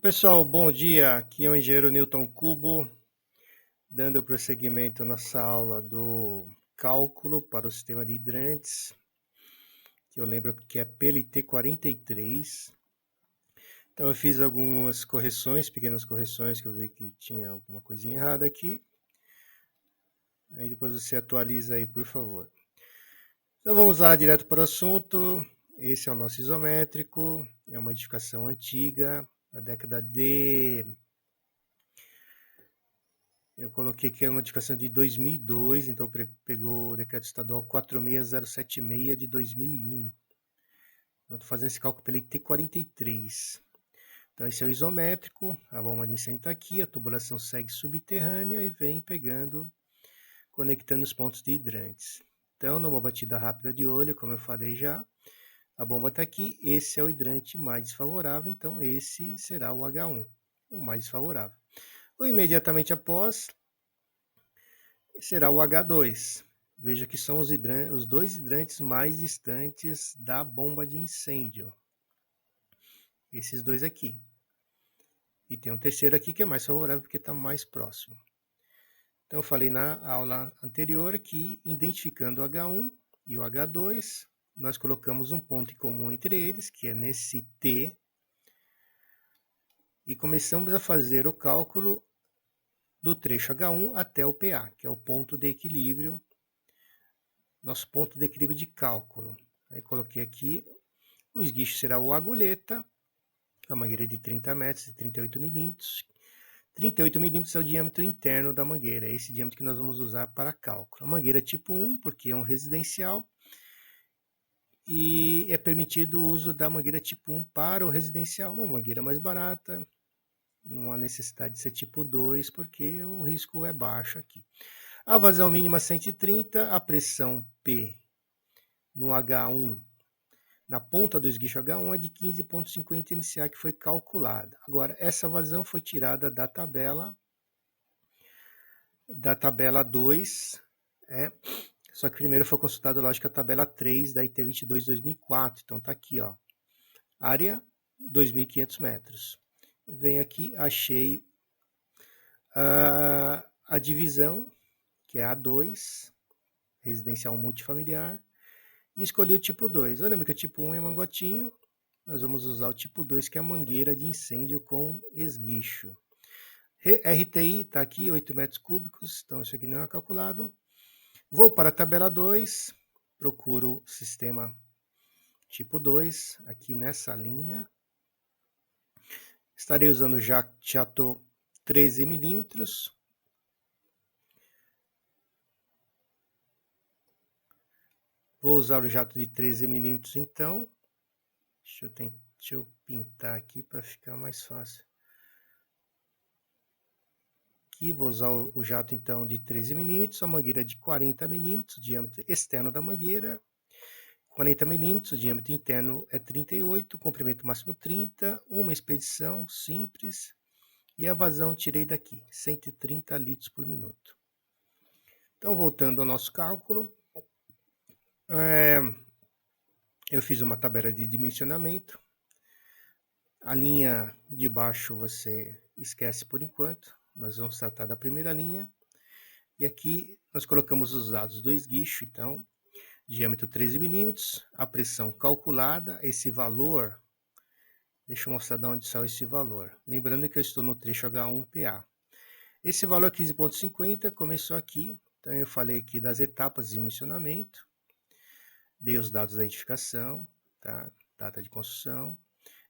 Pessoal, bom dia. Aqui é o engenheiro Newton Cubo, dando prosseguimento à nossa aula do cálculo para o sistema de hidrantes, que eu lembro que é PLT 43. Então eu fiz algumas correções, pequenas correções, que eu vi que tinha alguma coisinha errada aqui. Aí depois você atualiza aí, por favor. Então vamos lá, direto para o assunto. Esse é o nosso isométrico, é uma edificação antiga, da década de... Eu coloquei que era uma edificação de 2002, então pegou o decreto estadual 46076 de 2001. Então estou fazendo esse cálculo pela IT43. Então esse é o isométrico, a bomba de incêndio está aqui, a tubulação segue subterrânea e vem pegando, conectando os pontos de hidrantes. Então, numa batida rápida de olho, como eu falei já, a bomba está aqui, esse é o hidrante mais desfavorável, então esse será o H1, o mais desfavorável. Ou imediatamente após, será o H2. Veja que são os dois hidrantes mais distantes da bomba de incêndio. Esses dois aqui. E tem um terceiro aqui que é mais favorável porque está mais próximo. Então eu falei na aula anterior que, identificando o H1 e o H2, nós colocamos um ponto em comum entre eles, que é nesse T, e começamos a fazer o cálculo do trecho H1 até o PA, que é o ponto de equilíbrio, nosso ponto de equilíbrio de cálculo. Aí coloquei aqui, o esguicho será o agulheta, a mangueira de 30 metros e 38 milímetros. 38 milímetros é o diâmetro interno da mangueira, é esse diâmetro que nós vamos usar para cálculo. A mangueira é tipo 1, porque é um residencial, e é permitido o uso da mangueira tipo 1 para o residencial, uma mangueira mais barata, não há necessidade de ser tipo 2, porque o risco é baixo aqui. A vazão mínima 130, a pressão P no H1, na ponta do esguicho H1 é de 15,50 MCA que foi calculada. Agora, essa vazão foi tirada da tabela 2, só que primeiro foi consultada, lógico, a tabela 3 da IT 22/2004. Então tá aqui, ó, área 2.500 metros. Venho aqui, achei a divisão, que é A2, residencial multifamiliar, e escolhi o tipo 2. Eu lembro que o tipo 1 é mangotinho, nós vamos usar o tipo 2, que é a mangueira de incêndio com esguicho. RTI está aqui, 8 metros cúbicos, então isso aqui não é calculado. Vou para a tabela 2, procuro o sistema tipo 2, aqui nessa linha. Estarei usando jato 13 milímetros. Vou usar o jato de 13 milímetros então. Deixa eu pintar aqui para ficar mais fácil. Aqui vou usar o jato então de 13 milímetros, a mangueira de 40 milímetros, diâmetro externo da mangueira, 40 milímetros, o diâmetro interno é 38, comprimento máximo 30, uma expedição simples, e a vazão tirei daqui, 130 litros por minuto. Então, voltando ao nosso cálculo, eu fiz uma tabela de dimensionamento. A linha de baixo você esquece por enquanto, nós vamos tratar da primeira linha. E aqui nós colocamos os dados do esguicho, então, diâmetro 13 milímetros, a pressão calculada, esse valor, deixa eu mostrar de onde saiu esse valor. Lembrando que eu estou no trecho H1PA. Esse valor 15,50 começou aqui, então eu falei aqui das etapas de dimensionamento, dei os dados da edificação, tá? Data de construção,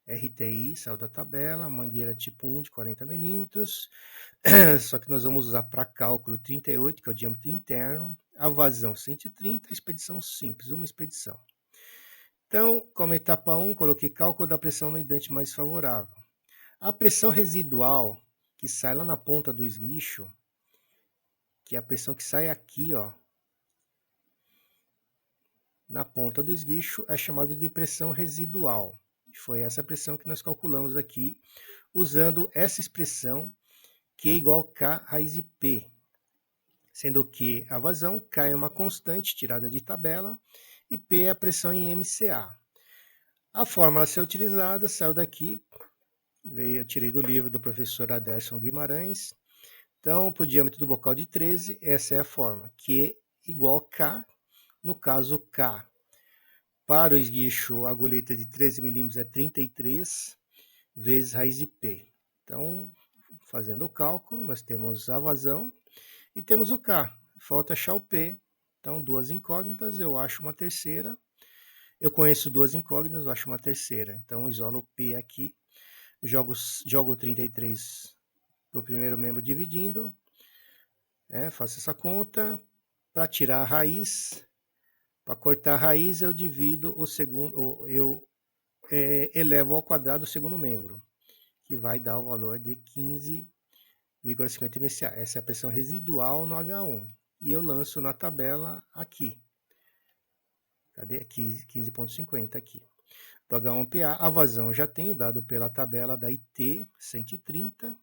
RTI, saiu da tabela, mangueira tipo 1 de 40 milímetros, só que nós vamos usar para cálculo 38, que é o diâmetro interno, a vazão 130, a expedição simples, uma expedição. Então, como etapa 1, coloquei cálculo da pressão no hidrante mais favorável. A pressão residual, que sai lá na ponta do esguicho, que é a pressão que sai aqui, ó, na ponta do esguicho, é chamada de pressão residual. Foi essa pressão que nós calculamos aqui, usando essa expressão, Q igual a K raiz de P, sendo que a vazão K é uma constante tirada de tabela e P é a pressão em MCA. A fórmula a ser utilizada saiu daqui, Eu tirei do livro do professor Aderson Guimarães. Então, para o diâmetro do bocal de 13, essa é a forma, Q igual a K, no caso K. Para o esguicho, a agulheta de 13 milímetros é 33 vezes raiz de P. Então, fazendo o cálculo, nós temos a vazão e temos o K. Falta achar o P. Então, duas incógnitas, eu acho uma terceira. Eu conheço duas incógnitas, eu acho uma terceira. Então, isolo o P aqui, jogo 33 para o primeiro membro dividindo, faço essa conta. Para tirar a raiz, para cortar a raiz, eu divido o segundo, eu elevo ao quadrado o segundo membro, que vai dar o valor de 15,50 MSA. Essa é a pressão residual no H1. E eu lanço na tabela aqui. Cadê? 15,50 aqui. Do H1PA, a vazão eu já tenho, dado pela tabela da IT 130.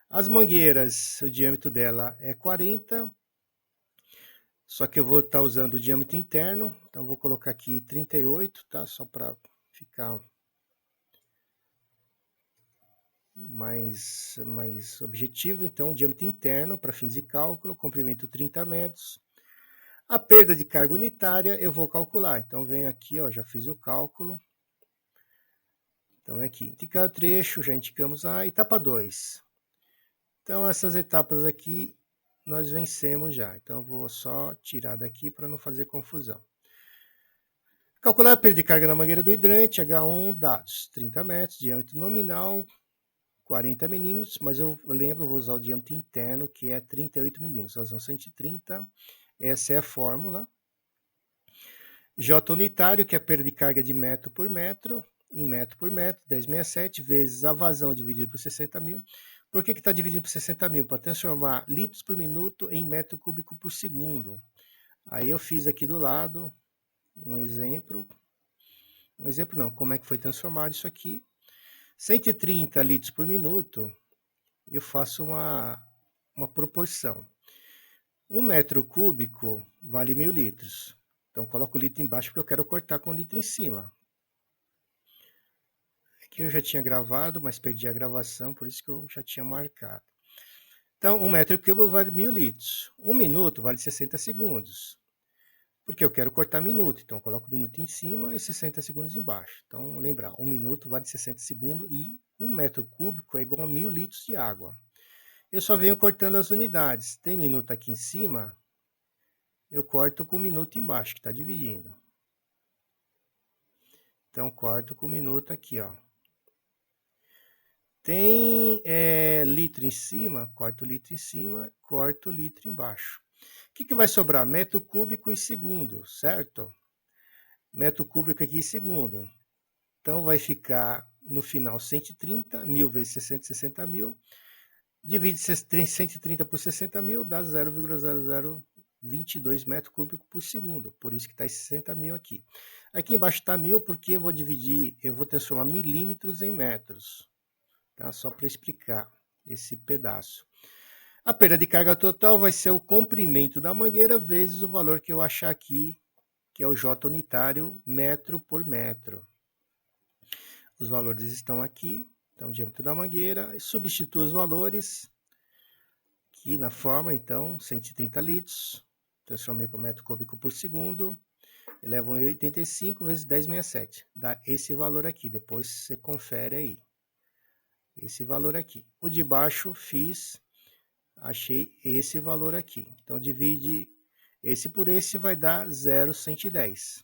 As mangueiras, o diâmetro dela é 40, só que eu vou estar usando o diâmetro interno, então vou colocar aqui 38, tá? Só para ficar mais objetivo. Então, diâmetro interno para fins de cálculo, comprimento 30 metros. A perda de carga unitária eu vou calcular. Então, venho aqui, ó, já fiz o cálculo. Então, aqui, indicar o trecho, já indicamos a etapa 2. Então, essas etapas aqui nós vencemos já. Então, eu vou só tirar daqui para não fazer confusão. Calcular a perda de carga na mangueira do hidrante, H1, dados, 30 metros, diâmetro nominal, 40 milímetros, mas eu lembro, vou usar o diâmetro interno, que é 38 milímetros, razão 130, essa é a fórmula. J unitário, que é a perda de carga de metro por metro, em metro por metro, 1067, vezes a vazão dividido por 60 mil. Por que está dividido por 60 mil? Para transformar litros por minuto em metro cúbico por segundo. Aí eu fiz aqui do lado um exemplo não, como é que foi transformado isso aqui. 130 litros por minuto, eu faço uma proporção. 1 metro cúbico vale 1.000 litros. Então, coloco o litro embaixo porque eu quero cortar com o litro em cima. Aqui eu já tinha gravado, mas perdi a gravação, por isso que eu já tinha marcado. Então, 1 metro cúbico vale 1.000 litros. 1 minuto vale 60 segundos. Porque eu quero cortar minuto, então eu coloco o minuto em cima e 60 segundos embaixo. Então, lembrar, 1 minuto vale 60 segundos e 1 metro cúbico é igual a 1.000 litros de água. Eu só venho cortando as unidades. Tem minuto aqui em cima, eu corto com o minuto embaixo, que está dividindo. Então, corto com o minuto aqui, ó. Tem litro em cima, corto o litro em cima, corto o litro embaixo. O que vai sobrar? Metro cúbico e segundo, certo? Metro cúbico aqui e segundo. Então, vai ficar no final 130, 1.000 vezes 60 mil. Divide 130 por 60 mil, dá 0,0022 metros cúbicos por segundo. Por isso que está 60 mil aqui. Aqui embaixo está 1.000, porque eu vou transformar milímetros em metros. Tá? Só para explicar esse pedaço. A perda de carga total vai ser o comprimento da mangueira vezes o valor que eu achar aqui, que é o J unitário, metro por metro. Os valores estão aqui. Então, o diâmetro da mangueira, substituo os valores aqui na forma, então, 130 litros, transformei para metro cúbico por segundo, elevo 1,85 vezes 1067, dá esse valor aqui, depois você confere aí, esse valor aqui. O de baixo fiz, achei esse valor aqui, então divide esse por esse, vai dar 0,110.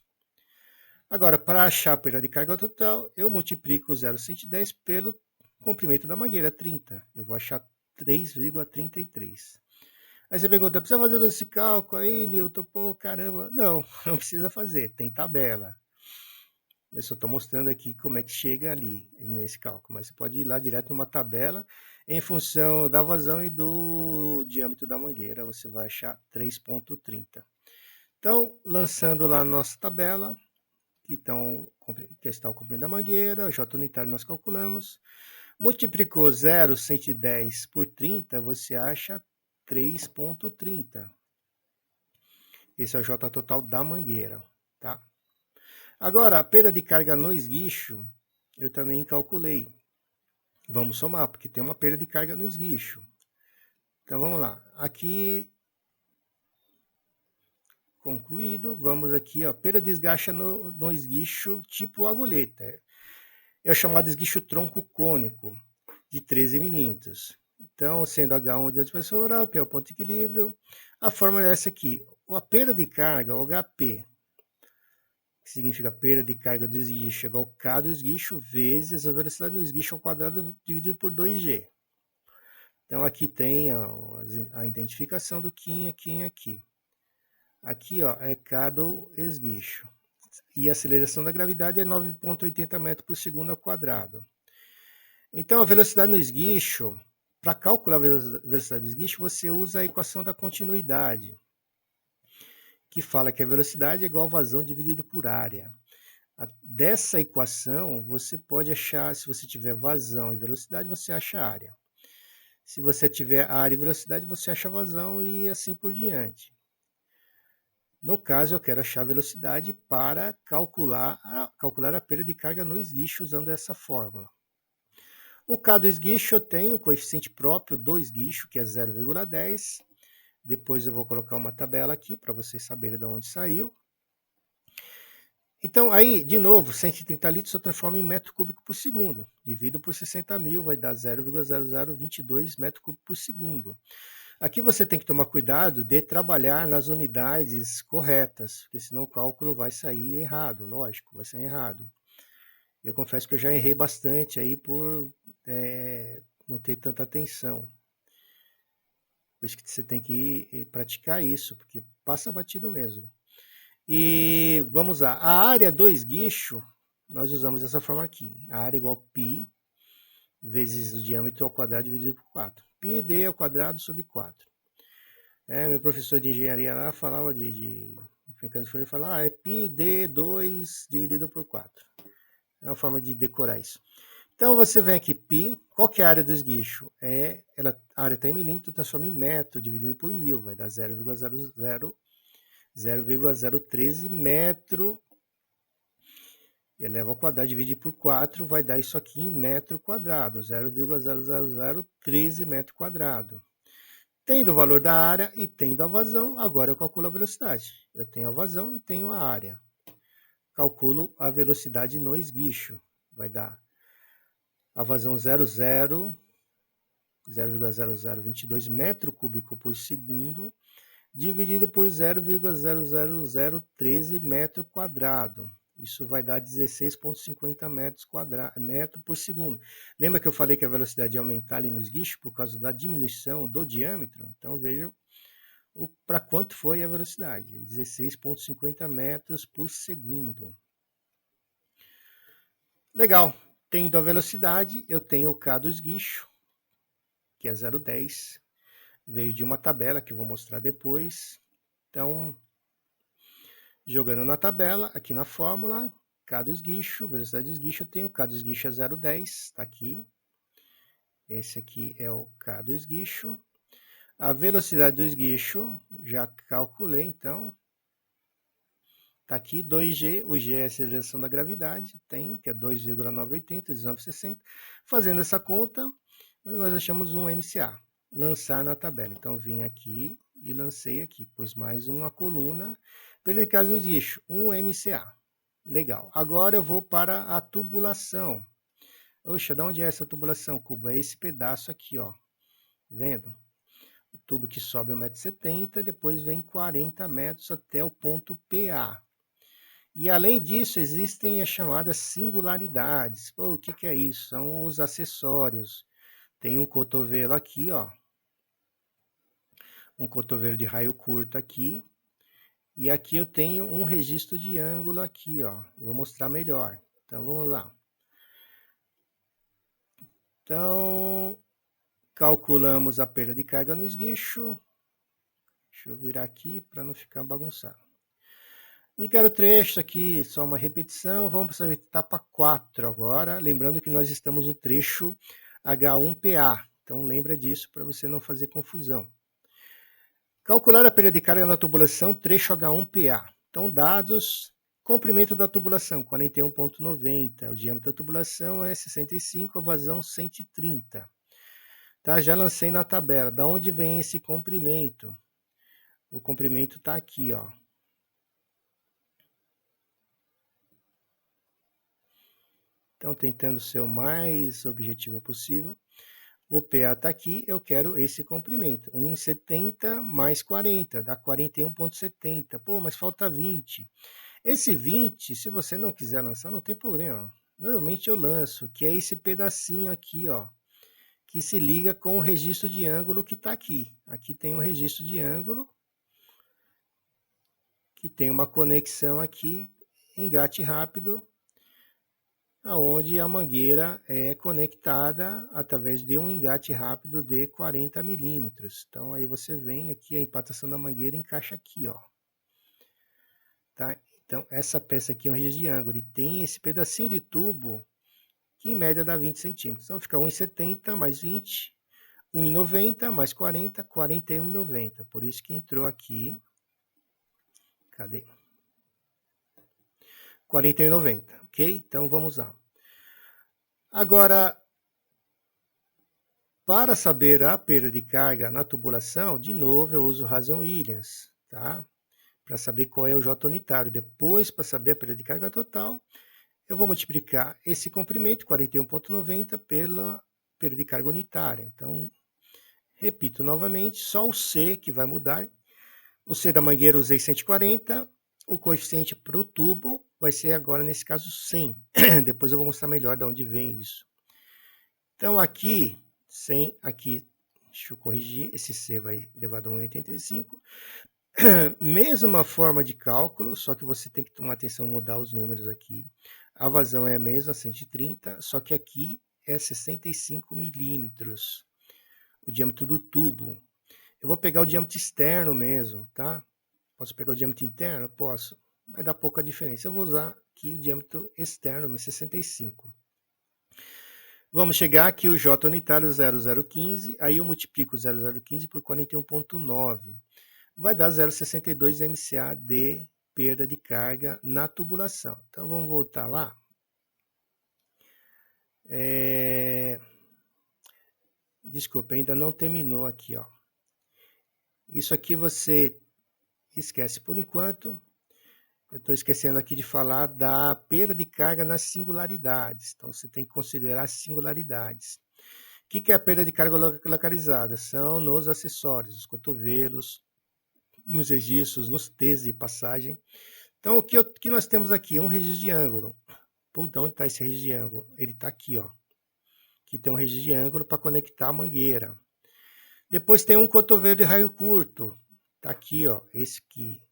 Agora, para achar a perda de carga total, eu multiplico o 0,110 pelo comprimento da mangueira, 30. Eu vou achar 3,33. Aí você pergunta, precisa fazer todo esse cálculo aí, Newton? Pô, caramba. Não, não precisa fazer, tem tabela. Eu só estou mostrando aqui como é que chega ali, nesse cálculo. Mas você pode ir lá direto numa tabela, em função da vazão e do diâmetro da mangueira, você vai achar 3,30. Então, lançando lá na nossa tabela, que está o comprimento da mangueira, o J unitário nós calculamos, multiplicou 0,110 por 30, você acha 3,30. Esse é o J total da mangueira, tá? Agora, a perda de carga no esguicho, eu também calculei. Vamos somar, porque tem uma perda de carga no esguicho. Então vamos lá. Aqui, concluído. Vamos aqui, ó, perda de desgaste no esguicho tipo agulheta. É o chamado esguicho tronco cônico, de 13 milímetros. Então, sendo H1 de dispersão oral, P é o ponto de equilíbrio. A fórmula é essa aqui. A perda de carga, o HP, que significa perda de carga do esguicho, igual K do esguicho, vezes a velocidade no esguicho ao quadrado dividido por 2G. Então, aqui tem a identificação do Kim aqui. Aqui, ó, é K do esguicho. E a aceleração da gravidade é 9,80 metros por segundo ao quadrado. Então, a velocidade no esguicho, para calcular a velocidade do esguicho, você usa a equação da continuidade, que fala que a velocidade é igual a vazão dividido por área. Dessa equação, você pode achar, se você tiver vazão e velocidade, você acha a área. Se você tiver área e velocidade, você acha a vazão e assim por diante. No caso, eu quero achar a velocidade para calcular a perda de carga no esguicho usando essa fórmula. O K do esguicho eu tenho o coeficiente próprio do esguicho, que é 0,10. Depois eu vou colocar uma tabela aqui para vocês saberem de onde saiu. Então, aí, de novo, 130 litros eu transformo em metro cúbico por segundo. Divido por 60 mil, vai dar 0,0022 metro cúbico por segundo. Aqui você tem que tomar cuidado de trabalhar nas unidades corretas, porque senão o cálculo vai sair errado, lógico, vai sair errado. Eu confesso que eu já errei bastante aí por não ter tanta atenção. Por isso que você tem que praticar isso, porque passa batido mesmo. E vamos lá. A área do esguicho, nós usamos essa forma aqui. A área é igual a π vezes o diâmetro ao quadrado dividido por 4. πd ao quadrado sobre 4. Meu professor de engenharia lá falava de ele falava, é πd2 dividido por 4. É uma forma de decorar isso. Então você vem aqui, π, qual que é a área do esguicho? A área está em milímetro, transforma em metro, dividido por 1000, vai dar 0,013 metro, eleva ao quadrado, dividido por 4, vai dar isso aqui em metro quadrado, 0,00013 metro quadrado. Tendo o valor da área e tendo a vazão, agora eu calculo a velocidade. Eu tenho a vazão e tenho a área. Calculo a velocidade no esguicho. Vai dar a vazão 0,0022 metro cúbico por segundo, dividido por 0,00013 metro quadrado. Isso vai dar 16,50 metro por segundo. Lembra que eu falei que a velocidade ia aumentar ali no esguicho por causa da diminuição do diâmetro? Então vejam para quanto foi a velocidade. 16,50 metros por segundo. Legal. Tendo a velocidade, eu tenho o K do esguicho, que é 0,10. Veio de uma tabela que eu vou mostrar depois. Então, jogando na tabela, aqui na fórmula, K do esguicho, velocidade do esguicho, eu tenho K do esguicho é 0,10, está aqui. Esse aqui é o K do esguicho. A velocidade do esguicho, já calculei, então. Está aqui 2G, o G é a aceleração da gravidade, tem, que é 2,980, 1960. Fazendo essa conta, nós achamos um MCA, lançar na tabela. Então, vim aqui e lancei aqui, pus mais uma coluna. Pelo caso do esguicho, um MCA. Legal. Agora eu vou para a tubulação. Oxa, de onde é essa tubulação, Cuba? É esse pedaço aqui, ó. Vendo? O tubo que sobe 1,70 m, depois vem 40 metros até o ponto PA. E além disso, existem as chamadas singularidades. Pô, o que é isso? São os acessórios. Tem um cotovelo aqui, ó. Um cotovelo de raio curto aqui. E aqui eu tenho um registro de ângulo aqui, ó. Eu vou mostrar melhor. Então, vamos lá. Então, calculamos a perda de carga no esguicho. Deixa eu virar aqui para não ficar bagunçado. E quero trecho aqui, só uma repetição. Vamos para a etapa 4 agora. Lembrando que nós estamos no trecho H1PA. Então, lembra disso para você não fazer confusão. Calcular a perda de carga na tubulação trecho H1PA. Então, dados Comprimento da tubulação, 41,90. O diâmetro da tubulação é 65, a vazão 130. Tá? Já lancei na tabela. Da onde vem esse comprimento? O comprimento está aqui, ó. Então, tentando ser o mais objetivo possível. O PA está aqui, eu quero esse comprimento. 1,70 mais 40, dá 41,70. Pô, mas falta 20. Esse 20, se você não quiser lançar, não tem problema. Normalmente eu lanço, que é esse pedacinho aqui, ó, que se liga com o registro de ângulo que está aqui. Aqui tem um registro de ângulo, que tem uma conexão aqui, engate rápido, aonde a mangueira é conectada através de um engate rápido de 40 milímetros. Então aí você vem aqui, a empatação da mangueira encaixa aqui, ó. Tá? Então essa peça aqui é um registro de ângulo e tem esse pedacinho de tubo que em média dá 20 centímetros. Então fica 1,70 mais 20, 1,90 mais 40, 41,90. Por isso que entrou aqui, cadê? 41,90, ok? Então vamos lá. Agora, para saber a perda de carga na tubulação, de novo eu uso o Rason-Williams, tá? Para saber qual é o J unitário. Depois, para saber a perda de carga total, eu vou multiplicar esse comprimento, 41,90, pela perda de carga unitária. Então, repito novamente, só o C que vai mudar. O C da mangueira eu usei 140, o coeficiente para o tubo vai ser agora, nesse caso, 100. Depois eu vou mostrar melhor de onde vem isso. Então, aqui, 100, aqui, deixa eu corrigir, esse C vai elevado a 1,85. Mesma forma de cálculo, só que você tem que tomar atenção, mudar os números aqui. A vazão é a mesma, 130, só que aqui é 65 milímetros, o diâmetro do tubo. Eu vou pegar o diâmetro externo mesmo, tá? Posso pegar o diâmetro interno? Posso. Vai dar pouca diferença. Eu vou usar aqui o diâmetro externo, 65. Vamos chegar aqui o J unitário 0015, aí eu multiplico 0015 por 41,9. Vai dar 0,62 MCA de perda de carga na tubulação. Então vamos voltar lá. Desculpa, ainda não terminou aqui, ó. Isso aqui você esquece por enquanto. Eu estou esquecendo aqui de falar da perda de carga nas singularidades. Então, você tem que considerar as singularidades. O que é a perda de carga localizada? São nos acessórios, os cotovelos, nos registros, nos T's de passagem. Então, o que nós temos aqui? Um registro de ângulo. Onde está esse registro de ângulo? Ele está aqui, ó. Aqui tem um registro de ângulo para conectar a mangueira. Depois tem um cotovelo de raio curto. Está aqui, ó. Esse aqui.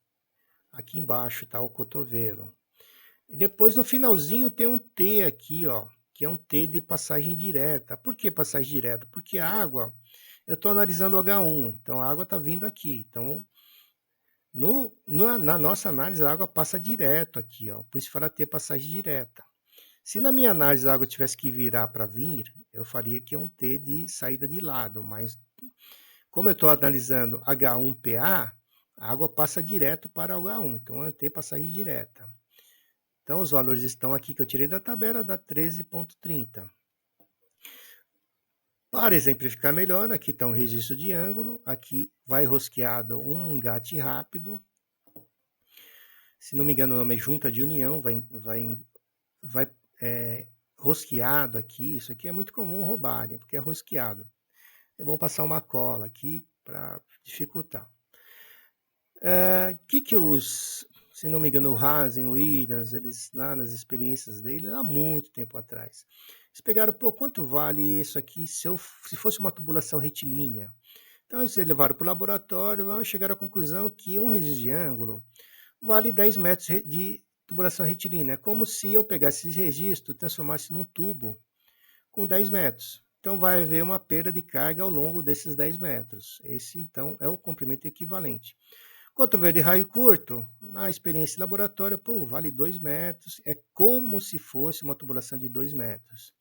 Aqui embaixo está o cotovelo. E depois no finalzinho tem um T aqui, ó, que é um T de passagem direta. Por que passagem direta? Porque a água, eu estou analisando o H1, então a água está vindo aqui. Então, na nossa análise, a água passa direto aqui, ó, por isso fala T passagem direta. Se na minha análise a água tivesse que virar para vir, eu faria aqui um T de saída de lado, mas como eu estou analisando H1PA, a água passa direto para o H1, então é T passagem direta. Então, os valores estão aqui que eu tirei da tabela, dá 13,30. Para exemplificar melhor, aqui está um registro de ângulo, aqui vai rosqueado um engate rápido. Se não me engano, o nome é junta de união, vai rosqueado aqui. Isso aqui é muito comum roubarem, porque é rosqueado. É bom passar uma cola aqui para dificultar. Se não me engano, o Rasen, o Williams, eles, nas experiências deles, há muito tempo atrás, eles pegaram, pô, quanto vale isso aqui se fosse uma tubulação retilínea? Então, eles levaram para o laboratório e chegaram à conclusão que um registro de ângulo vale 10 metros de tubulação retilínea. É como se eu pegasse esse registro e transformasse num tubo com 10 metros. Então, vai haver uma perda de carga ao longo desses 10 metros. Esse, então, é o comprimento equivalente. Cotovelo de raio curto, na experiência de laboratório, pô, vale 2 metros, é como se fosse uma tubulação de 2 metros.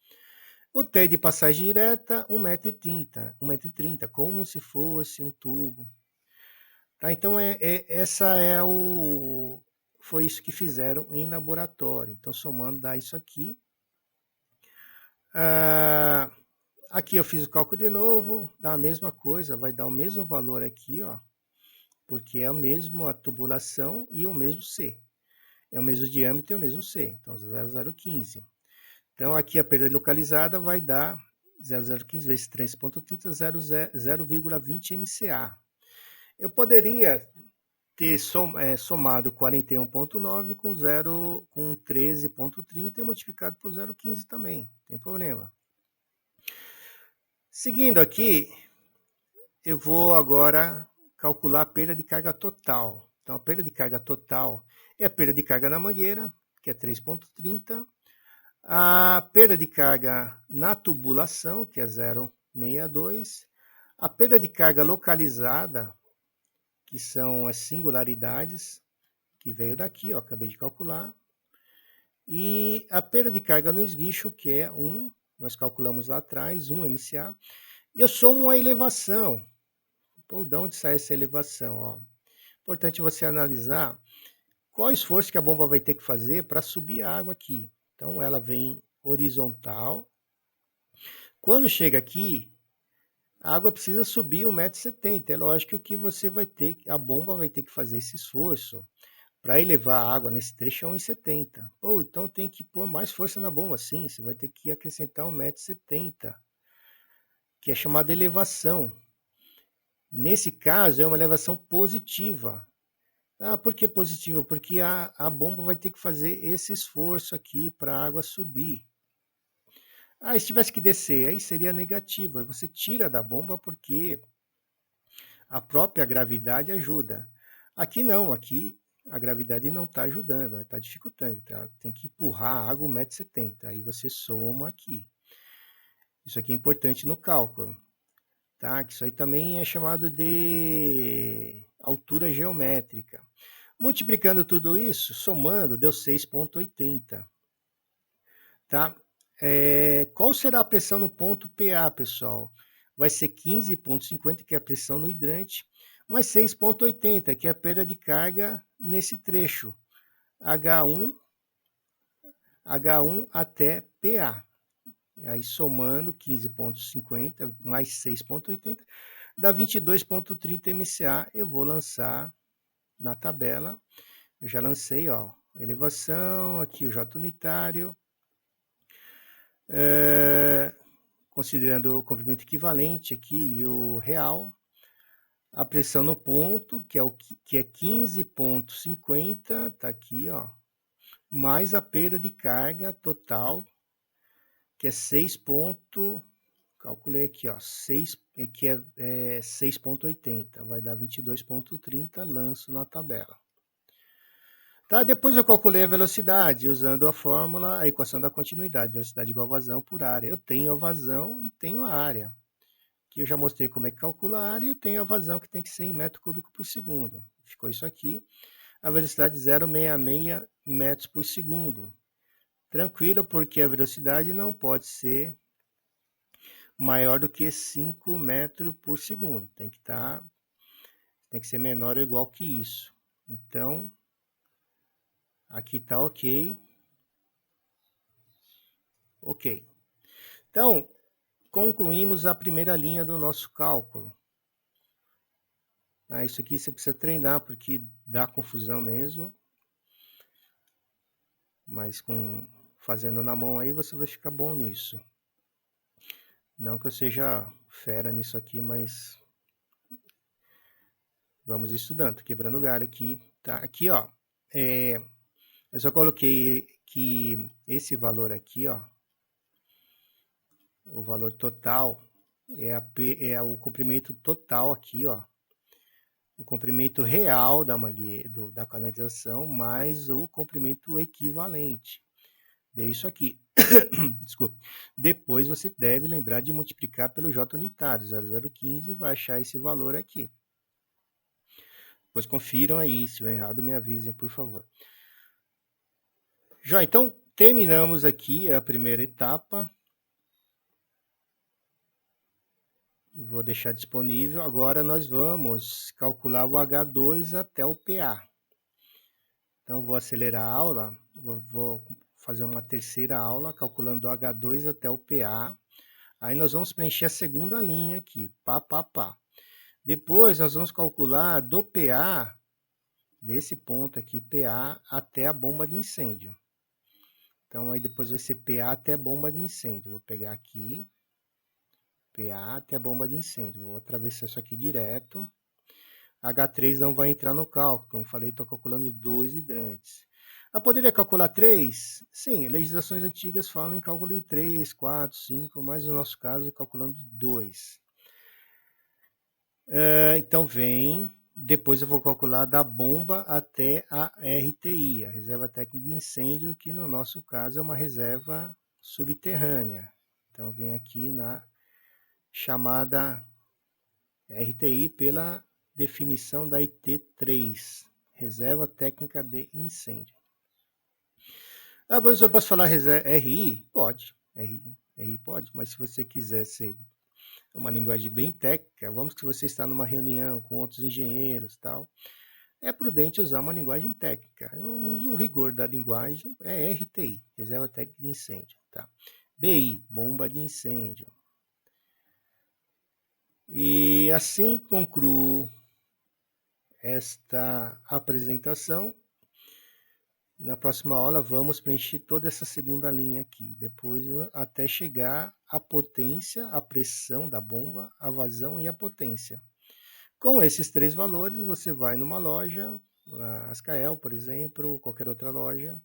O T de passagem direta, 1,30 m, como se fosse um tubo. Tá? Então, essa é foi isso que fizeram em laboratório. Então, somando dá isso aqui. Aqui eu fiz o cálculo de novo, dá a mesma coisa, vai dar o mesmo valor aqui, ó, porque é a mesma tubulação e o mesmo C. É o mesmo diâmetro e o mesmo C, então 0,015. Então aqui a perda localizada vai dar 0,015 vezes 3,30, 0,20 MCA. Eu poderia ter somado 41,9 com 13,30 e multiplicado por 0,15 também, não tem problema. Seguindo aqui, eu vou agora calcular a perda de carga total. Então, a perda de carga total é a perda de carga na mangueira, que é 3,30. A perda de carga na tubulação, que é 0,62. A perda de carga localizada, que são as singularidades, que veio daqui, ó, acabei de calcular. E a perda de carga no esguicho, que é 1, nós calculamos lá atrás, 1 MCA. E eu somo a elevação. Pô, de onde sai essa elevação? Ó. Importante você analisar qual esforço que a bomba vai ter que fazer para subir a água aqui. Então, ela vem horizontal. Quando chega aqui, a água precisa subir 1,70 m. É lógico que você vai ter, a bomba vai ter que fazer esse esforço para elevar a água nesse trecho a 1,70 m. Pô, então tem que pôr mais força na bomba, sim. Você vai ter que acrescentar 1,70 m, que é chamada elevação. Nesse caso, é uma elevação positiva. Por que positiva? Porque a bomba vai ter que fazer esse esforço aqui para a água subir. Se tivesse que descer, aí seria negativa. Você tira da bomba porque a própria gravidade ajuda. Aqui não, aqui a gravidade não está ajudando, está dificultando. Tá? Tem que empurrar a água 1,70 m. Aí você soma aqui. Isso aqui é importante no cálculo. Tá? Que isso aí também é chamado de altura geométrica. Multiplicando tudo isso, somando, deu 6,80. Tá? Qual será a pressão no ponto PA, pessoal? Vai ser 15,50, que é a pressão no hidrante, mais 6,80, que é a perda de carga nesse trecho. H1 até PA. Aí somando 15,50 mais 6,80, dá 22,30 MCA. Eu vou lançar na tabela. Eu já lancei, ó, elevação, aqui o J unitário, considerando o comprimento equivalente aqui e o real, a pressão no ponto, que é 15,50, tá aqui, ó, mais a perda de carga total, que é 6, calculei aqui, ó, 6, que é 6,80, vai dar 22,30, lanço na tabela. Tá, depois eu calculei a velocidade usando a fórmula, a equação da continuidade, velocidade igual a vazão por área. Eu tenho a vazão e tenho a área, que eu já mostrei como é que calcula a área, e eu tenho a vazão que tem que ser em metro cúbico por segundo. Ficou isso aqui, a velocidade 0,66 metros por segundo. Tranquilo, porque a velocidade não pode ser maior do que 5 metros por segundo. Tem que ser menor ou igual que isso. Então, aqui está ok. Ok. Então, concluímos a primeira linha do nosso cálculo. Isso aqui você precisa treinar, porque dá confusão mesmo. Mas fazendo na mão aí, você vai ficar bom nisso. Não que eu seja fera nisso aqui, mas vamos estudando. Quebrando galho aqui. Tá? Aqui, ó. Eu só coloquei que esse valor aqui, ó, o valor total é o comprimento total aqui, ó. O comprimento real da mangueira, da canalização, mais o comprimento equivalente. Dei isso aqui. Desculpa. Depois você deve lembrar de multiplicar pelo J unitário, 0,015, vai achar esse valor aqui. Depois confiram aí, se eu errado me avisem, por favor. Já, então, terminamos aqui a primeira etapa. Vou deixar disponível. Agora nós vamos calcular o H2 até o PA. Então, vou acelerar a aula, vou fazer uma terceira aula, calculando o H2 até o PA. Aí nós vamos preencher a segunda linha aqui, pá, pá, pá. Depois, nós vamos calcular do PA, desse ponto aqui, PA, até a bomba de incêndio. Então, aí depois vai ser PA até bomba de incêndio. Vou pegar aqui, PA até a bomba de incêndio. Vou atravessar isso aqui direto. H3 não vai entrar no cálculo. Como falei, estou calculando 2 hidrantes. Eu poderia calcular 3? Sim, legislações antigas falam em cálculo de 3, 4, 5, mas no nosso caso, calculando 2. Então, depois eu vou calcular da bomba até a RTI, a Reserva Técnica de Incêndio, que no nosso caso é uma reserva subterrânea. Então, vem aqui na chamada RTI pela definição da IT3, Reserva Técnica de Incêndio. Ah, professor, eu posso falar RI? Pode, RI pode, mas se você quiser ser uma linguagem bem técnica, vamos que você está numa reunião com outros engenheiros e tal, é prudente usar uma linguagem técnica. Eu uso o rigor da linguagem, é RTI, Reserva Técnica de Incêndio. Tá? BI, bomba de incêndio. E assim concluo esta apresentação. Na próxima aula vamos preencher toda essa segunda linha aqui, depois até chegar à potência, a pressão da bomba, a vazão e a potência. Com esses 3 valores, você vai numa loja, a Ascael, por exemplo, ou qualquer outra loja,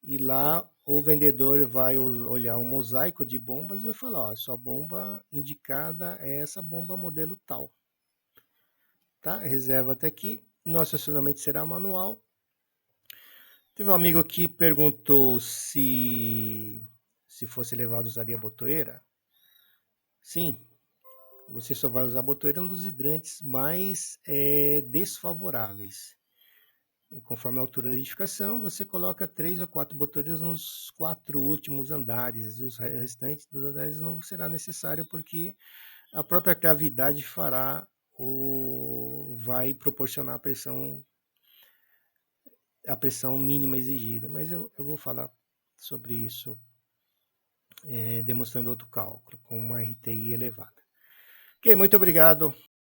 e lá o vendedor vai olhar um mosaico de bombas e vai falar, ó, sua bomba indicada é essa bomba modelo tal. Tá? Reserva até aqui. Nosso acionamento será manual. Teve um amigo que perguntou se fosse levado usaria botoeira. Sim, você só vai usar botoeira nos hidrantes mais desfavoráveis. E conforme a altura da edificação, você coloca 3 ou 4 botoeiras nos 4 últimos andares. Os restantes dos andares não será necessário porque a própria gravidade vai proporcionar a pressão mínima exigida. Mas eu vou falar sobre isso demonstrando outro cálculo com uma RTI elevada. Ok, muito obrigado.